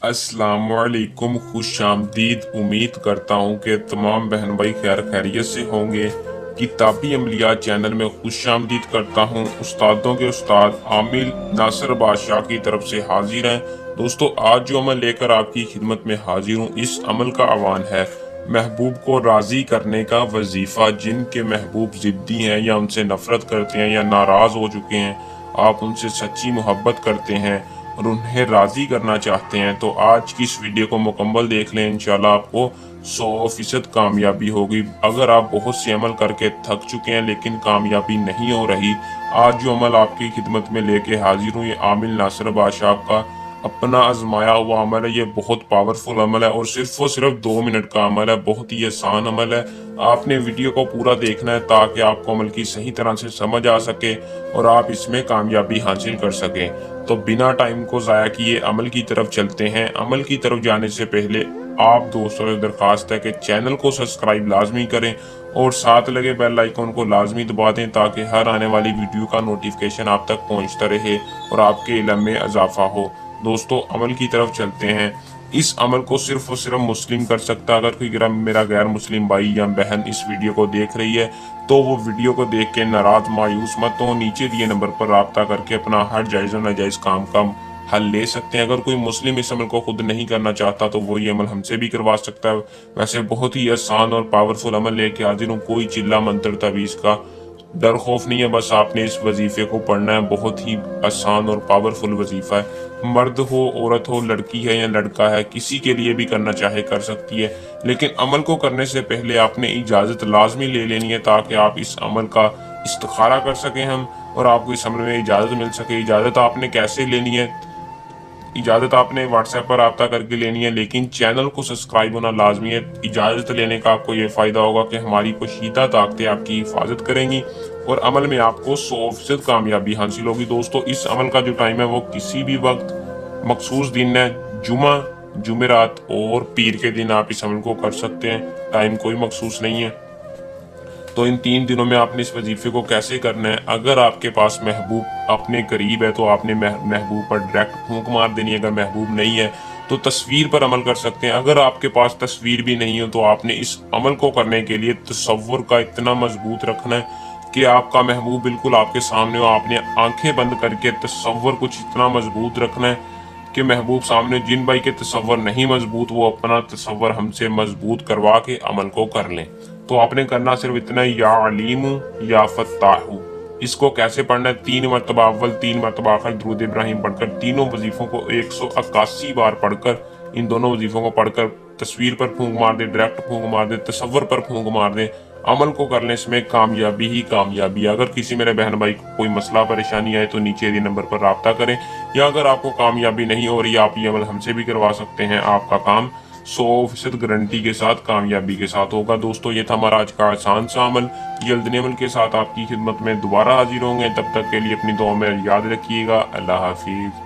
अस्सलाम वालेकुम, खुश आमदीद। उम्मीद करता हूँ कि तमाम बहन भाई खैर खैरियत से होंगे। किताबी अमलियात चैनल में खुश आमदीद करता हूँ। उस्तादों के उस्ताद आमिल नासिर बादशाह की तरफ से हाजिर हैं। दोस्तों, आज जो अमल लेकर आपकी खिदमत में हाजिर हूँ, इस अमल का आह्वान है महबूब को राजी करने का वजीफा। जिनके महबूब जिद्दी हैं या उनसे नफरत करते हैं या नाराज हो चुके हैं, आप उनसे सच्ची मोहब्बत करते हैं और उन्हें राजी करना चाहते हैं, तो आज की इस वीडियो को मुकम्मल देख लें। इंशाल्लाह आपको 100% कामयाबी होगी। अगर आप बहुत से अमल करके थक चुके हैं लेकिन कामयाबी नहीं हो रही, आज जो अमल आपकी खिदमत में लेके हाजिर हूँ, ये आमिल नासिर बादशाह का अपना आजमाया हुआ अमल है। ये बहुत पावरफुल अमल है और सिर्फ 2 मिनट का अमल है। बहुत ही आसान अमल है। आपने वीडियो को पूरा देखना है ताकि आपको अमल की सही तरह से समझ आ सके और आप इसमें कामयाबी हासिल कर सकें। तो बिना टाइम को ज़ाया किए अमल की तरफ चलते हैं। अमल की तरफ जाने से पहले आप दोस्तों से दरखास्त है कि चैनल को सब्सक्राइब लाजमी करें और साथ लगे बेल आइकन को लाजमी दबा दें ताकि हर आने वाली वीडियो का नोटिफिकेशन आप तक पहुंचता रहे और आपके इल्म में इजाफा हो। दोस्तों, अमल की तरफ चलते हैं। इस अमल को सिर्फ और सिर्फ मुस्लिम कर सकता है। अगर कोई मेरा गैर मुस्लिम भाई या बहन इस वीडियो को देख रही है तो वो वीडियो को देख के नाराज मायूस मत हो। नीचे दिए नंबर पर राब्ता करके अपना हर जायज़ और नाजायज़ काम का हल ले सकते हैं। अगर कोई मुस्लिम इस अमल को खुद नहीं करना चाहता तो वो ये अमल हमसे भी करवा सकता है। वैसे बहुत ही आसान और पावरफुल अमल लेके हाजिर हूँ। कोई चिल्ला मंत्र तवीज़ का डर खौफ नहीं है, बस आपने इस वजीफे को पढ़ना है। बहुत ही आसान और पावरफुल वजीफा है। मर्द हो, औरत हो, लड़की है या लड़का है, किसी के लिए भी करना चाहे कर सकती है। लेकिन अमल को करने से पहले आपने इजाज़त लाजमी ले लेनी है ताकि आप इस अमल का इस्तिखारा कर सकें हम और आपको इस अमल में इजाज़त मिल सके। इजाज़त आपने कैसे लेनी है? इजाज़त आपने व्हाट्सएप पर रब्ता करके लेनी है, लेकिन चैनल को सब्सक्राइब होना लाजमी है। इजाज़त लेने का आपको ये फ़ायदा होगा कि हमारी पोशीदा ताकतें आपकी हिफाजत करेंगी और अमल में आपको 100% कामयाबी हासिल होगी। दोस्तों, इस अमल का जो टाइम है वो किसी भी वक्त मखसूस दिन है। जुमा, जुमेरात और पीर के दिन आप इस अमल को कर सकते हैं। टाइम कोई मखसूस नहीं है। तो इन 3 दिनों में आपने इस वजीफे को कैसे करना है? अगर आपके पास महबूब अपने करीब है तो आपने महबूब पर डायरेक्ट फूंक मार देनी है। अगर महबूब नहीं है तो तस्वीर पर अमल कर सकते हैं। अगर आपके पास तस्वीर भी नहीं हो तो आपने इस अमल को करने के लिए तसव्वुर का इतना मजबूत रखना है कि आपका महबूब बिल्कुल आपके सामने हो। आपने आंखें बंद करके तसव्वुर कुछ इतना मजबूत रखना है कि महबूब सामने। जिन भाई के तसव्वुर नहीं मजबूत, वो अपना तसव्वुर हमसे मजबूत करवा के अमल को कर लें। तो आपने करना सिर्फ इतना, या अलीमु या फत्ताहु। इसको कैसे पढ़ना है? 3 मरतबा अव्वल, 3 मरतबा आखिर दुरूद इब्राहिम पढ़कर, तीनों वजीफों को 181 बार पढ़कर, इन दोनों वजीफों को पढ़कर तस्वीर पर फूंक मार दे, डायरेक्ट फूंक मार दे, तसव्वुर पर फूंक मार दे। अमल को करने इसमें कामयाबी ही कामयाबी। अगर किसी मेरे बहन भाई को कोई मसला परेशानी आए तो नीचे दिए नंबर पर रब्ता करें, या अगर आपको कामयाबी नहीं हो रही, आप ये अमल हमसे भी करवा सकते हैं। आपका काम 100% गारंटी के साथ कामयाबी के साथ होगा। दोस्तों, ये था हमारा आज का आसान सा अमल। जल्द अमल के साथ आपकी खिदमत में दोबारा हाजिर होंगे। तब तक के लिए अपनी दुआ में याद रखिएगा। अल्लाह हाफिज।